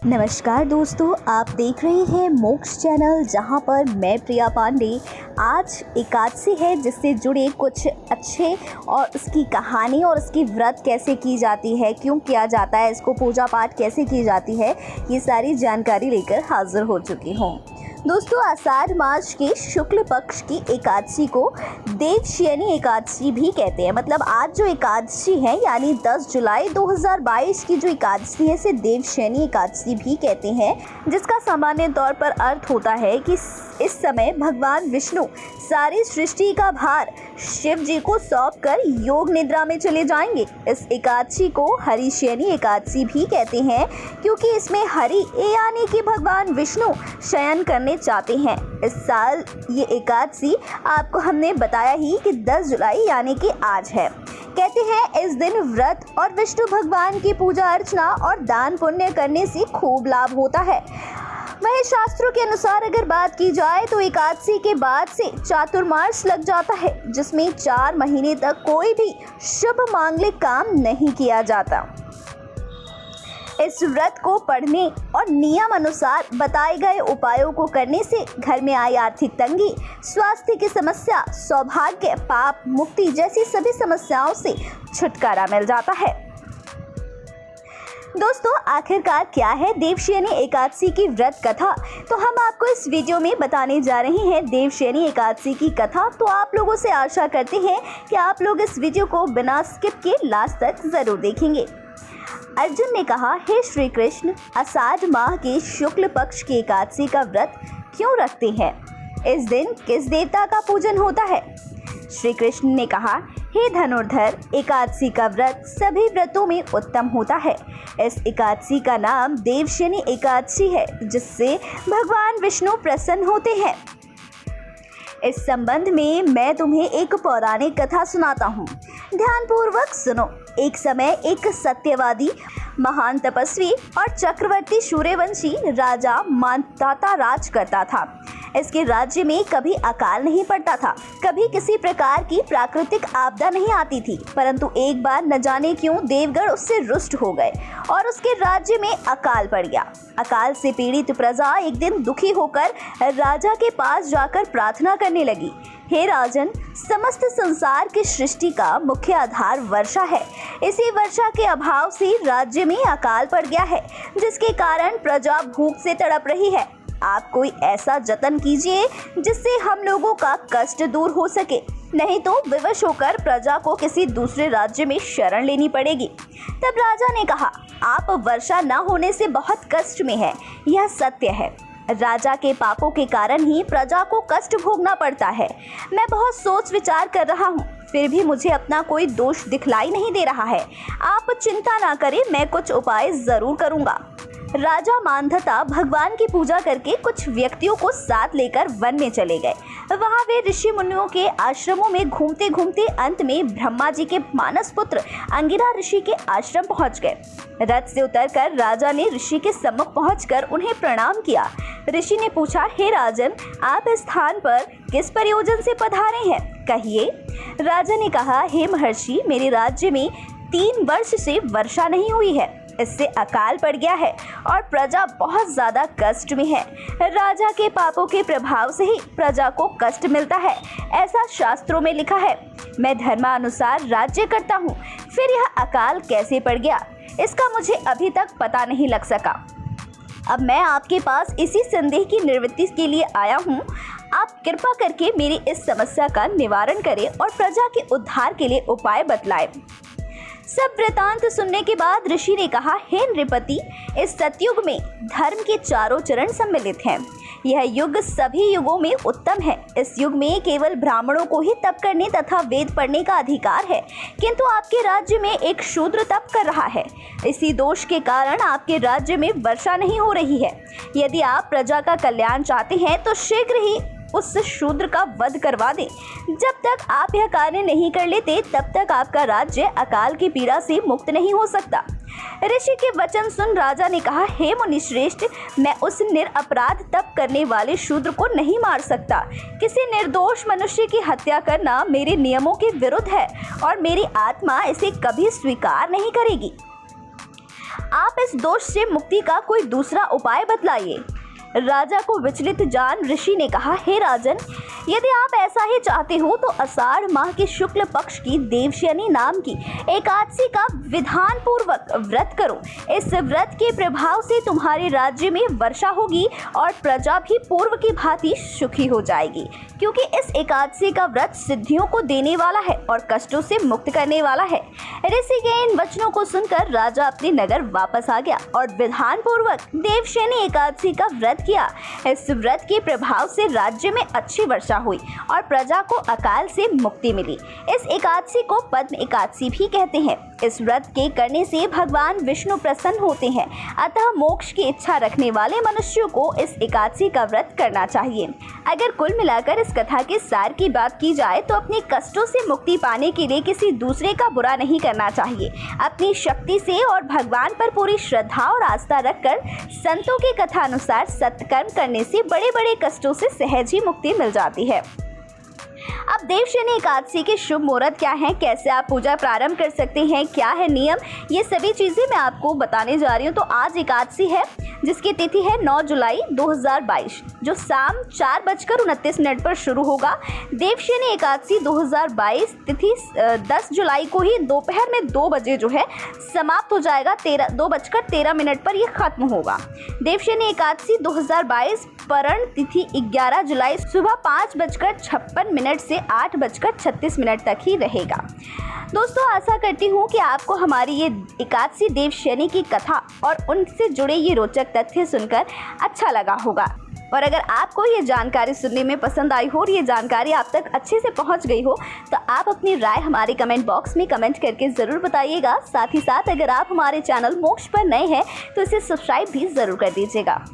नमस्कार दोस्तों, आप देख रहे हैं मोक्ष चैनल, जहां पर मैं प्रिया पांडे। आज एकादशी है, जिससे जुड़े कुछ अच्छे और उसकी कहानी और उसकी व्रत कैसे की जाती है, क्यों किया जाता है, इसको पूजा पाठ कैसे की जाती है, ये सारी जानकारी लेकर हाजिर हो चुकी हूँ। दोस्तों, आषाढ़ मास के शुक्ल पक्ष की एकादशी को देवशयनी एकादशी भी कहते हैं। मतलब आज जो एकादशी है यानी 10 जुलाई 2022 की जो एकादशी है, इसे देवशयनी एकादशी भी कहते हैं, जिसका सामान्य तौर पर अर्थ होता है कि इस समय भगवान विष्णु सारी सृष्टि का भार शिव जी को सौंपकर योग निद्रा में चले जाएंगे। इस एकादशी को हरिशयनी एकादशी भी कहते हैं, क्योंकि इसमें हरि यानी कि भगवान विष्णु शयन करने चाहते हैं। इस साल ये एकादशी आपको हमने बताया ही कि 10 जुलाई यानी कि आज है। कहते हैं इस दिन व्रत और विष्णु भगवान की पूजा अर्चना और दान पुण्य करने से खूब लाभ होता है। वहीं शास्त्रों के अनुसार अगर बात की जाए तो एकादशी के बाद से चातुर्मास लग जाता है, जिसमें 4 महीने तक कोई भी शुभ मांगलिक काम नहीं किया जाता। इस व्रत को पढ़ने और नियम अनुसार बताए गए उपायों को करने से घर में आई आर्थिक तंगी, स्वास्थ्य की समस्या, सौभाग्य, पाप मुक्ति जैसी सभी समस्याओं से छुटकारा मिल जाता है। दोस्तों, आखिरकार क्या है देवशयनी एकादशी की व्रत कथा, तो हम आपको इस वीडियो में बताने जा रहे हैं देवशयनी एकादशी की कथा। तो आप लोगों से आशा करते हैं कि आप लोग इस वीडियो को बिना स्किप किए लास्ट तक जरूर देखेंगे। अर्जुन ने कहा, हे श्री कृष्ण, आषाढ़ माह के शुक्ल पक्ष की एकादशी का व्रत क्यों रखते हैं? इस दिन किस देवता का पूजन होता है? श्री कृष्ण ने कहा, हे धनुर्धर, एकादशी का व्रत सभी व्रतों में उत्तम होता है। इस एकादशी का नाम देवशयनी एकादशी है, जिससे भगवान विष्णु प्रसन्न होते हैं। इस संबंध में मैं तुम्हें एक पौराणिक कथा सुनाता हूँ, ध्यानपूर्वक सुनो। एक समय एक सत्यवादी, महान तपस्वी और चक्रवर्ती सूर्यवंशी राजा मांधाता राज करता था। इसके राज्य में कभी अकाल नहीं पड़ता था, कभी किसी प्रकार की प्राकृतिक आपदा नहीं आती थी। परंतु एक बार न जाने क्यों देवगण उससे रुष्ट हो गए और उसके राज्य में अकाल पड़ गया। अकाल से पीड़ित प्रजा एक दिन दुखी होकर राजा के पास जाकर प्रार्थना करने लगी, हे राजन, समस्त संसार की सृष्टि का मुख्य आधार वर्षा है। इसी वर्षा के अभाव से राज्य में अकाल पड़ गया है, जिसके कारण प्रजा भूख से तड़प रही है। आप कोई ऐसा जतन कीजिए जिससे हम लोगों का कष्ट दूर हो सके, नहीं तो विवश होकर प्रजा को किसी दूसरे राज्य में शरण लेनी पड़ेगी। तब राजा ने कहा, आप वर्षा न होने से बहुत कष्ट में हैं, यह सत्य है। राजा के पापों के कारण ही प्रजा को कष्ट भोगना पड़ता है। मैं बहुत सोच विचार कर रहा हूँ, फिर भी मुझे अपना कोई दोष दिखलाई नहीं दे रहा है। आप चिंता ना करें, मैं कुछ उपाय जरूर करूँगा। राजा मांधाता भगवान की पूजा करके कुछ व्यक्तियों को साथ लेकर वन में चले गए। वहाँ वे ऋषि मुनियों के आश्रमों में घूमते घूमते अंत में ब्रह्मा जी के मानस पुत्र अंगिरा ऋषि के आश्रम पहुँच गए। रथ से उतरकर राजा ने ऋषि के सम्मुख पहुंचकर उन्हें प्रणाम किया। ऋषि ने पूछा, हे राजन, आप इस स्थान पर किस प्रयोजन से पधारे हैं, कहिए। राजा ने कहा, हे महर्षि, मेरे राज्य में 3 वर्ष से वर्षा नहीं हुई है। इससे अकाल पड़ गया है और प्रजा बहुत ज्यादा कष्ट में है। राजा के पापों के प्रभाव से ही प्रजा को कष्ट मिलता है, ऐसा शास्त्रों में लिखा है। मैं धर्मानुसार राज्य करता हूँ, फिर यह अकाल कैसे पड़ गया, इसका मुझे अभी तक पता नहीं लग सका। अब मैं आपके पास इसी संदेह की निवृत्ति के लिए आया हूँ। आप कृपा करके मेरी इस समस्या का निवारण करें और प्रजा के उद्धार के लिए उपाय बतलाएं। सब वृतांत सुनने के बाद ऋषि ने कहा, हे नृपति, इस सतयुग में धर्म के चारों चरण सम्मिलित हैं। यह युग सभी युगों में उत्तम है। इस युग में केवल ब्राह्मणों को ही तप करने तथा वेद पढ़ने का अधिकार है, किंतु आपके राज्य में एक शूद्र तप कर रहा है। इसी दोष के कारण आपके राज्य में वर्षा नहीं हो रही है। यदि आप प्रजा का कल्याण चाहते हैं तो शीघ्र ही उस शूद्र का वध करवा दें। जब तक आप यह कार्य नहीं कर लेते, तब तक आपका राज्य अकाल की पीड़ा से मुक्त नहीं हो सकता। ऋषि के वचन सुन राजा ने कहा, हे मुनिश्रेष्ठ, मैं उस निरपराध तप करने वाले शूद्र को नहीं मार सकता। किसी निर्दोष मनुष्य की हत्या करना मेरे नियमों के विरुद्ध है और मेरी आत्मा इसे कभी स्वीकार नहीं करेगी। आप इस दोष से मुक्ति का कोई दूसरा उपाय बतलाइए। राजा को विचलित जान ऋषि ने कहा, हे राजन, यदि आप ऐसा ही चाहते हो तो आषाढ़ माह के शुक्ल पक्ष की देवशयनी नाम की एकादशी का विधान पूर्वक व्रत करो। इस व्रत के प्रभाव से तुम्हारे राज्य में वर्षा होगी और प्रजा भी पूर्व की भांति सुखी हो जाएगी, क्योंकि इस एकादशी का व्रत सिद्धियों को देने वाला है और कष्टों से मुक्त करने वाला है। ऋषि के इन वचनों को सुनकर राजा अपने नगर वापस आ गया और विधान पूर्वक देवशयनी एकादशी का व्रत किया। इस व्रत के प्रभाव से राज्य में अच्छी वर्षा हुई और प्रजा को अकाल से मुक्ति मिली। इस एकादशी को पद्म एकादशी भी कहते हैं। इस व्रत के करने से भगवान विष्णु प्रसन्न होते हैं, अतः मोक्ष की इच्छा रखने वाले मनुष्यों को इस एकादशी का व्रत करना चाहिए। अगर कुल मिलाकर इस कथा के सार की बात की जाए तो अपने कष्टों से मुक्ति पाने के लिए किसी दूसरे का बुरा नहीं करना चाहिए। अपनी शक्ति से और भगवान पर पूरी श्रद्धा और आस्था रखकर संतों की कथा अनुसार सत्कर्म करने से बड़े बड़े कष्टों से सहज ही मुक्ति मिल जाती है। अब देवशयनी एकादशी के शुभ मुहूर्त क्या हैं, कैसे आप पूजा प्रारंभ कर सकते हैं, क्या है नियम, ये सभी चीज़ें मैं आपको बताने जा रही हूँ। तो आज एकादशी है जिसकी तिथि है 9 जुलाई 2022, जो शाम 4:29 पर शुरू होगा। देवशयनी एकादशी 2022 तिथि 10 जुलाई को ही दोपहर में 2 बजे जो है समाप्त हो जाएगा। 2:13 पर यह खत्म होगा। देवशयनी एकादशी 2022 परण तिथि 11 जुलाई सुबह 5:56 से 8:36 तक ही रहेगा। दोस्तों, आशा करती हूँ कि आपको हमारी ये एकादशी देवशयनी की कथा और उनसे जुड़े ये रोचक तथ्य सुनकर अच्छा लगा होगा। और अगर आपको ये जानकारी सुनने में पसंद आई हो और ये जानकारी आप तक अच्छे से पहुंच गई हो तो आप अपनी राय हमारे कमेंट बॉक्स में कमेंट करके ज़रूर बताइएगा। साथ ही साथ अगर आप हमारे चैनल मोक्ष पर नए हैं तो इसे सब्सक्राइब भी ज़रूर कर दीजिएगा।